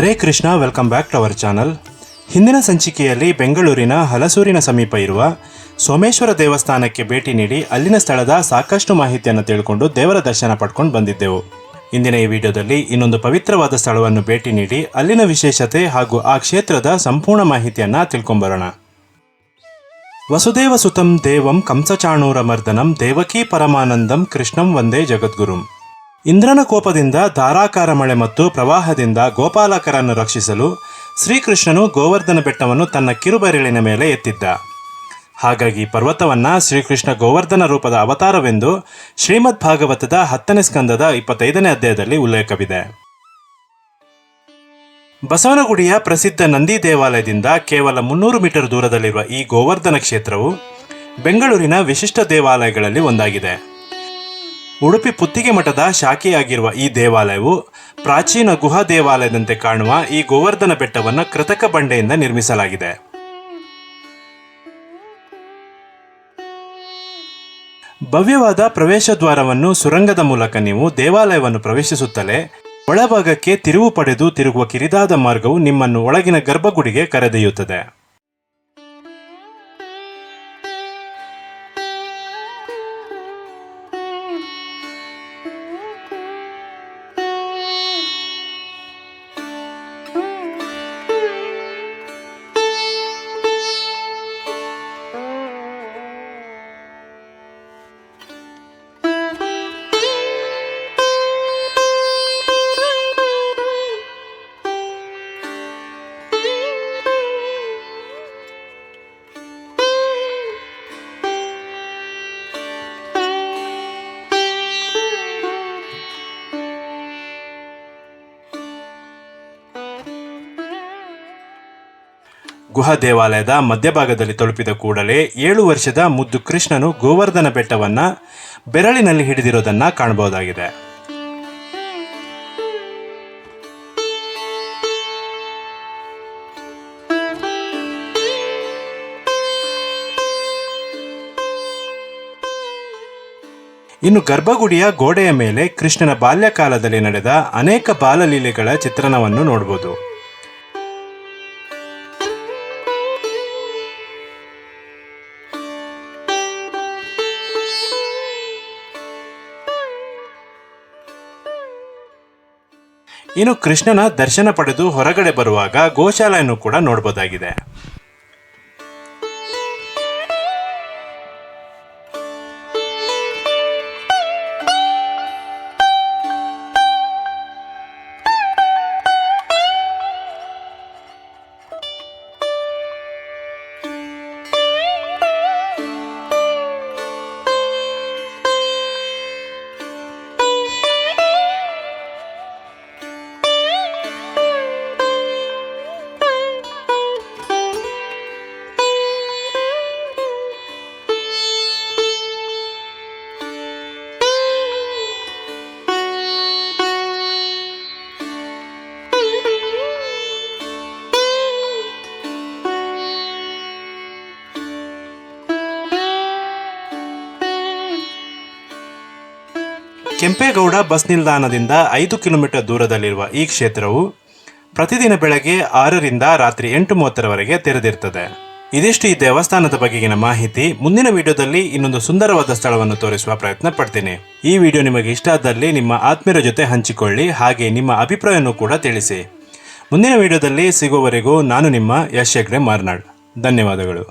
Hare Krishna, welcome back to our channel. ಹಿಂದಿನ ಸಂಚಿಕೆಯಲ್ಲಿ ಬೆಂಗಳೂರಿನ ಹಲಸೂರಿನ ಸಮೀಪ ಇರುವ ಸೋಮೇಶ್ವರ ದೇವಸ್ಥಾನಕ್ಕೆ ಭೇಟಿ ನೀಡಿ ಅಲ್ಲಿನ ಸ್ಥಳದ ಸಾಕಷ್ಟು ಮಾಹಿತಿಯನ್ನು ತಿಳ್ಕೊಂಡು ದೇವರ ದರ್ಶನ ಪಡ್ಕೊಂಡು ಬಂದಿದ್ದೆವು. ಇಂದಿನ ಈ ವಿಡಿಯೋದಲ್ಲಿ ಇನ್ನೊಂದು ಪವಿತ್ರವಾದ ಸ್ಥಳವನ್ನು ಭೇಟಿ ನೀಡಿ ಅಲ್ಲಿನ ವಿಶೇಷತೆ ಹಾಗೂ ಆ ಕ್ಷೇತ್ರದ ಸಂಪೂರ್ಣ ಮಾಹಿತಿಯನ್ನು ತಿಳ್ಕೊಂಬರೋಣ. ವಸುದೇವ ಸುತಂ ದೇವಂ ಕಂಸಚಾಣೂರ ಮರ್ದನಂ ದೇವಕೀ ಪರಮಾನಂದಂ ಕೃಷ್ಣಂ ವಂದೇ ಜಗದ್ಗುರುಂ. ಇಂದ್ರನ ಕೋಪದಿಂದ ಧಾರಾಕಾರ ಮಳೆ ಮತ್ತು ಪ್ರವಾಹದಿಂದ ಗೋಪಾಲಕರನ್ನು ರಕ್ಷಿಸಲು ಶ್ರೀಕೃಷ್ಣನು ಗೋವರ್ಧನ ಬೆಟ್ಟವನ್ನು ತನ್ನ ಕಿರುಬೆರಳಿನ ಮೇಲೆ ಎತ್ತಿದ್ದ. ಹಾಗಾಗಿ ಪರ್ವತವನ್ನು ಶ್ರೀಕೃಷ್ಣ ಗೋವರ್ಧನ ರೂಪದ ಅವತಾರವೆಂದು ಶ್ರೀಮದ್ ಭಾಗವತದ 10ನೇ ಸ್ಕಂದದ 25ನೇ ಅಧ್ಯಾಯದಲ್ಲಿ ಉಲ್ಲೇಖವಿದೆ. ಬಸವನಗುಡಿಯ ಪ್ರಸಿದ್ಧ ನಂದಿ ದೇವಾಲಯದಿಂದ ಕೇವಲ 300 ಮೀಟರ್ ದೂರದಲ್ಲಿರುವ ಈ ಗೋವರ್ಧನ ಕ್ಷೇತ್ರವು ಬೆಂಗಳೂರಿನ ವಿಶಿಷ್ಟ ದೇವಾಲಯಗಳಲ್ಲಿ ಒಂದಾಗಿದೆ. ಉಡುಪಿ ಪುತ್ತಿಗೆ ಮಠದ ಶಾಖೆಯಾಗಿರುವ ಈ ದೇವಾಲಯವು ಪ್ರಾಚೀನ ಗುಹಾ ದೇವಾಲಯದಂತೆ ಕಾಣುವ ಈ ಗೋವರ್ಧನ ಬೆಟ್ಟವನ್ನು ಕೃತಕ ಬಂಡೆಯಿಂದ ನಿರ್ಮಿಸಲಾಗಿದೆ. ಭವ್ಯವಾದ ಪ್ರವೇಶ ದ್ವಾರವನ್ನು ಸುರಂಗದ ಮೂಲಕ ನೀವು ದೇವಾಲಯವನ್ನು ಪ್ರವೇಶಿಸುತ್ತಲೇ ಒಳಭಾಗಕ್ಕೆ ತಿರುವು ಪಡೆದು ತಿರುಗುವ ಕಿರಿದಾದ ಮಾರ್ಗವು ನಿಮ್ಮನ್ನು ಒಳಗಿನ ಗರ್ಭಗುಡಿಗೆ ಕರೆದೊಯ್ಯುತ್ತದೆ. ಗುಹಾ ದೇವಾಲಯದ ಮಧ್ಯಭಾಗದಲ್ಲಿ ತಲುಪಿದ ಕೂಡಲೇ 7 ವರ್ಷದ ಮುದ್ದು ಕೃಷ್ಣನು ಗೋವರ್ಧನ ಬೆಟ್ಟವನ್ನು ಬೆರಳಿನಲ್ಲಿ ಹಿಡಿದಿರೋದನ್ನು ಕಾಣಬಹುದಾಗಿದೆ. ಇನ್ನು ಗರ್ಭಗುಡಿಯ ಗೋಡೆಯ ಮೇಲೆ ಕೃಷ್ಣನ ಬಾಲ್ಯಕಾಲದಲ್ಲಿ ನಡೆದ ಅನೇಕ ಬಾಲಲೀಲೆಗಳ ಚಿತ್ರಣವನ್ನು ನೋಡಬಹುದು. ಇನ್ನು ಕೃಷ್ಣನ ದರ್ಶನ ಪಡೆದು ಹೊರಗಡೆ ಬರುವಾಗ ಗೋಶಾಲೆಯನ್ನು ಕೂಡ ನೋಡಬಹುದಾಗಿದೆ. ಕೆಂಪೇಗೌಡ ಬಸ್ ನಿಲ್ದಾಣದಿಂದ 5 ಕಿಲೋಮೀಟರ್ ದೂರದಲ್ಲಿರುವ ಈ ಕ್ಷೇತ್ರವು ಪ್ರತಿದಿನ ಬೆಳಗ್ಗೆ 6ರಿಂದ ರಾತ್ರಿ 8:30ರವರೆಗೆ ತೆರೆದಿರ್ತದೆ. ಇದಿಷ್ಟು ಈ ದೇವಸ್ಥಾನದ ಬಗೆಗಿನ ಮಾಹಿತಿ. ಮುಂದಿನ ವಿಡಿಯೋದಲ್ಲಿ ಇನ್ನೊಂದು ಸುಂದರವಾದ ಸ್ಥಳವನ್ನು ತೋರಿಸುವ ಪ್ರಯತ್ನ ಪಡ್ತೀನಿ. ಈ ವಿಡಿಯೋ ನಿಮಗೆ ಇಷ್ಟ ಆದಲ್ಲಿ ನಿಮ್ಮ ಆತ್ಮೀಯರ ಜೊತೆ ಹಂಚಿಕೊಳ್ಳಿ, ಹಾಗೆ ನಿಮ್ಮ ಅಭಿಪ್ರಾಯವನ್ನು ಕೂಡ ತಿಳಿಸಿ. ಮುಂದಿನ ವಿಡಿಯೋದಲ್ಲಿ ಸಿಗುವವರೆಗೂ ನಾನು ನಿಮ್ಮ ಯಶ್ ಹೆಗ್ಡೆ ಮಾರ್ನಾಳ್. ಧನ್ಯವಾದಗಳು.